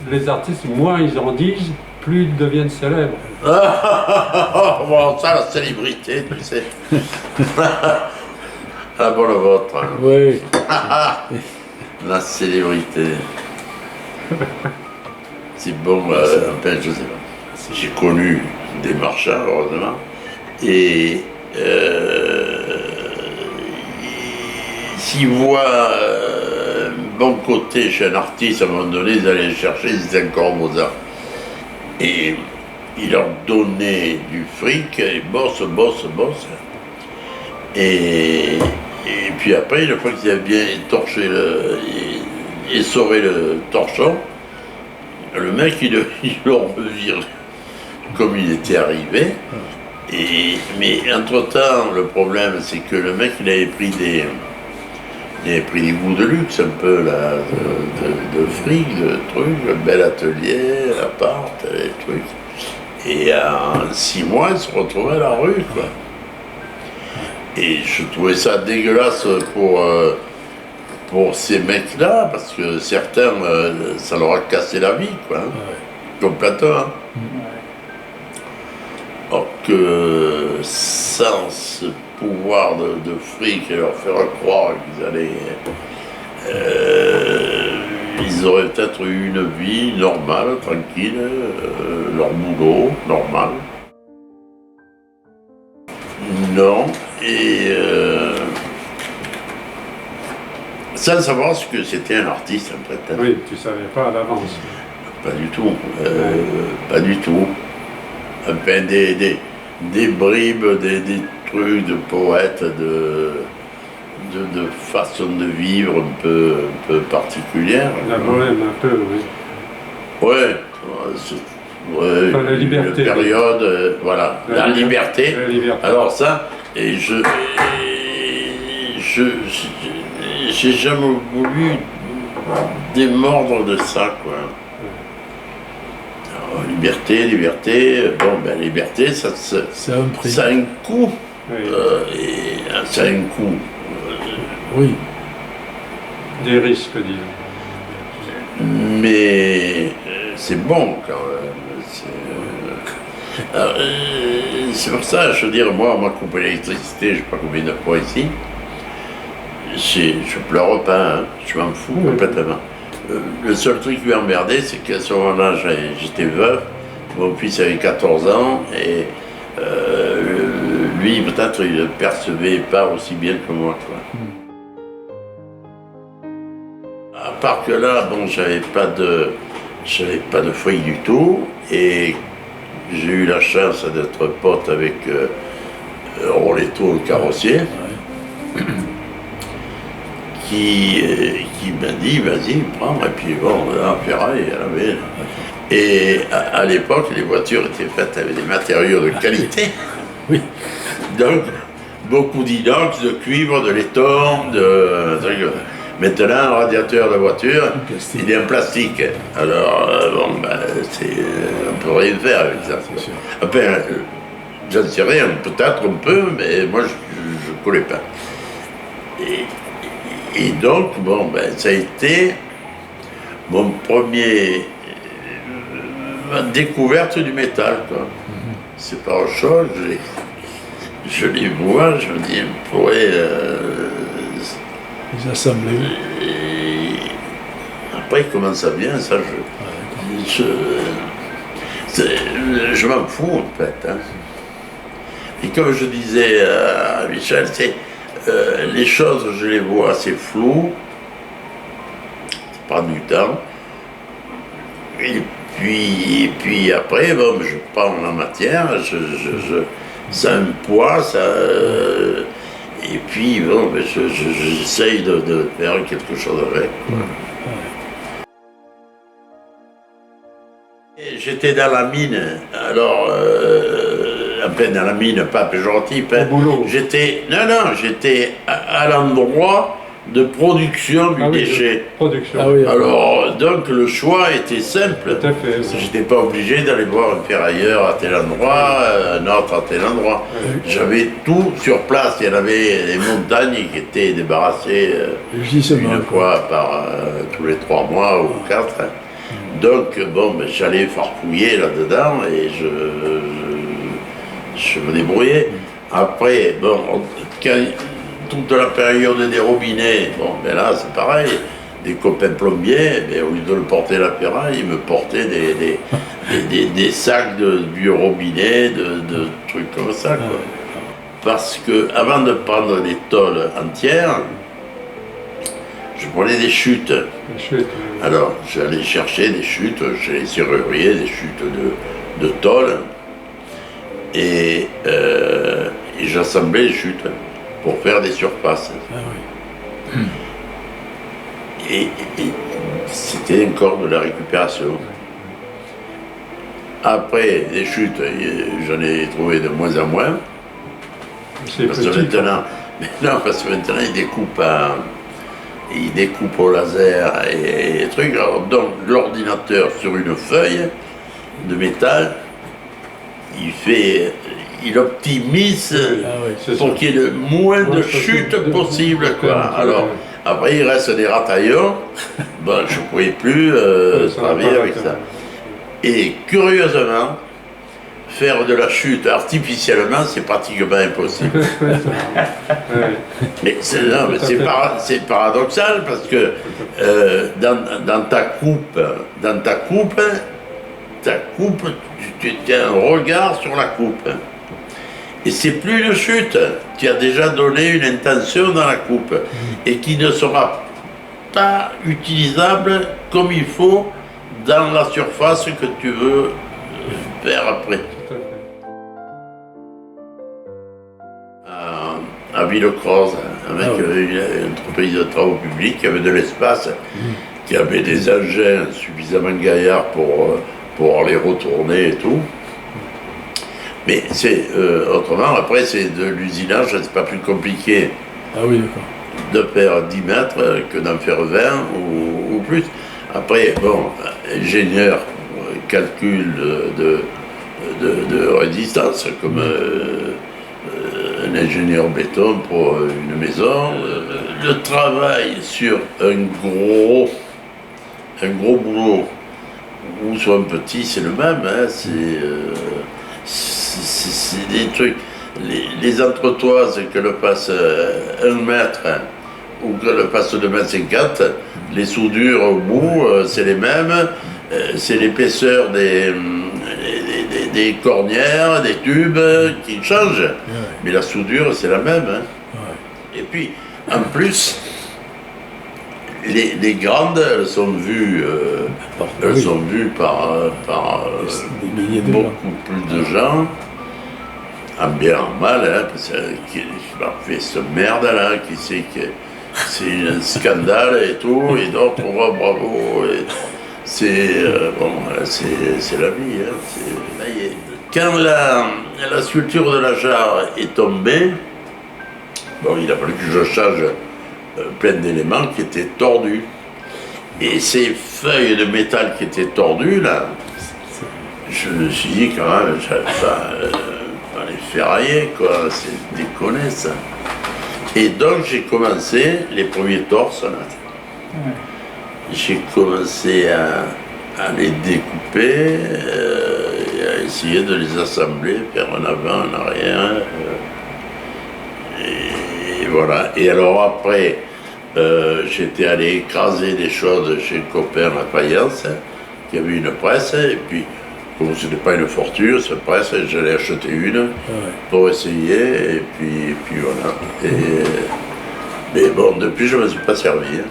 les artistes, moins ils en disent, plus ils deviennent célèbres. Bon, ça, la célébrité, tu sais. La bonne vôtre. Hein. Oui. La célébrité. C'est bon, enfin, je sais pas. J'ai connu des marchands, heureusement, et s'ils voient un bon côté chez un artiste, à un moment donné, ils allaient le chercher, ils étaient encore Mozart. Et ils leur donnaient du fric, et bosse. Et puis après, une fois qu'ils avaient bien torché essoré le torchon, le mec, il le revire comme il était arrivé. Mais entre-temps, le problème, c'est que le mec, il avait pris des goûts de luxe, un peu, là, de fric, de trucs, un bel atelier, appart, des trucs. Et en 6 mois, il se retrouvait à la rue, quoi. Et je trouvais ça dégueulasse pour ces mecs-là, parce que certains, ça leur a cassé la vie, quoi. Ouais. Complètement. Hein. Or que sans ce pouvoir de fric et leur faire croire qu'ils allaient... ils auraient peut-être eu une vie normale, tranquille, leur boulot normal. Non, et sans savoir ce que c'était un artiste, en fait. Oui, tu ne savais pas à l'avance. Pas du tout, pas du tout. Enfin, des bribes, des trucs de poètes, de façon de vivre un peu particulière. La bohème, un peu, oui. Ouais, enfin, la liberté. Une période, voilà, la liberté. La liberté. Alors ça, et j'ai jamais voulu démordre de ça, quoi. Alors, liberté, bon, ben liberté, ça a un prix. Ça a un coût. Oui. Et ça a un coût. Oui. Des risques, disons. Mais c'est bon, quand même. C'est pour ça, je veux dire, moi, on m'a coupé l'électricité, je ne sais pas combien de fois ici. Je pleure pas, hein, je m'en fous complètement. Le seul truc qui m'emmerdait, c'est qu'à ce moment-là, j'étais veuf, mon fils avait 14 ans, et lui, peut-être, il ne percevait pas aussi bien que moi, quoi. À part que là, bon, j'avais pas de fric du tout, et j'ai eu la chance d'être pote avec Roletto, le carrossier, qui m'a dit, vas-y, prends, et puis bon, la ferraille, elle avait... Et à l'époque, les voitures étaient faites avec des matériaux de qualité. Oui. Donc, beaucoup d'inox, de cuivre, de laiton, Maintenant, le radiateur de voiture, il est en plastique. Alors, bon, ben, on ne peut rien faire avec ça. Enfin, j'en sais rien, peut-être un peu, mais moi, je ne connais pas. Et donc, bon, ben, ça a été mon premier... ma découverte du métal, quoi. C'est pas autre chose, je les vois, je me dis, on pourrait... les assembler. Après, comment ça vient, ça, je m'en fous, en fait. Hein. Et comme je disais à Michel, les choses, je les vois assez floues, ça prend du temps. Et puis après, bon, je prends la matière, ça a un poids, ça... et puis, bon, j'essaye de faire quelque chose avec. J'étais dans la mine, alors, enfin dans la mine, pas péjoratif, hein. J'étais à l'endroit de production du déchet. Production. Ah oui, alors, donc le choix était simple. Tout à fait. J'étais pas obligé d'aller voir un ferrailleur à tel endroit, un autre à tel endroit. J'avais tout sur place. Il y en avait des montagnes qui étaient débarrassées une fois par tous les 3 mois ou 4. Donc, bon, ben, j'allais farfouiller là-dedans et je me débrouillais. Après, bon, quand, toute la période des robinets, bon, ben là, c'est pareil. Des copains plombiers, ben, au lieu de le porter à la ferraille, ils me portaient des sacs du robinet, de trucs comme ça, quoi. Parce que avant de prendre des tôles entières, je prenais des chutes. Alors, j'allais chercher des chutes chez les serruriers, des chutes de tôle, et j'assemblais les chutes pour faire des surfaces. Ah oui. Et c'était encore de la récupération. Après, des chutes, j'en ai trouvé de moins en moins. Parce que maintenant, ils découpent au laser et trucs. Alors, donc, l'ordinateur sur une feuille de métal, il optimise pour qu'il y ait le moins de chutes possible, quoi. Alors, après, il reste des rataillons. Bon, je ne pouvais plus travailler avec ça. Et curieusement, faire de la chute artificiellement, c'est pratiquement impossible. Mais c'est paradoxal parce que dans ta coupe, tu as un regard sur la coupe. Et c'est plus une chute. Tu as déjà donné une intention dans la coupe et qui ne sera pas utilisable comme il faut dans la surface que tu veux faire après. À Villecroze, avec une entreprise de travaux publics qui avait de l'espace, qui avait des engins suffisamment gaillards pour les retourner et tout. Mais c'est autrement, après c'est de l'usinage, c'est pas plus compliqué de faire 10 mètres que d'en faire 20 ou plus. Après, bon, ingénieur, calcul de résistance, comme un ingénieur béton pour une maison. Le travail sur un gros boulot ou sur un petit, c'est le même, hein, c'est des trucs. Les entretoises que le passe 1 mètre ou que le passe 2,50 m, les soudures au bout, c'est les mêmes, c'est l'épaisseur des cornières, des tubes qui changent. Mais la soudure, c'est la même. Hein. Et puis, en plus, les grandes, elles sont vues par beaucoup plus de gens, en bien, en mal, hein, parce qui m'a fait ce merde-là, qui sait que c'est un scandale et tout, et d'autres, oh, bravo. C'est la vie. Hein, quand la sculpture de la jarre est tombée, bon, il a fallu que je change plein d'éléments qui étaient tordus. Et ces feuilles de métal qui étaient tordues, là, je me suis dit quand même, j'allais pas les ferrailler, quoi, c'est déconné ça. Et donc j'ai commencé les premiers torses, là. J'ai commencé à les découper, et à essayer de les assembler, faire un avant, un arrière. Et voilà. Et alors après, j'étais allé écraser des choses chez le copain à Fayence, qui avait une presse, et puis, comme ce n'était pas une fortune, cette presse, j'en ai acheté une pour essayer, et puis voilà. Mais bon, depuis, je ne me suis pas servi. Hein.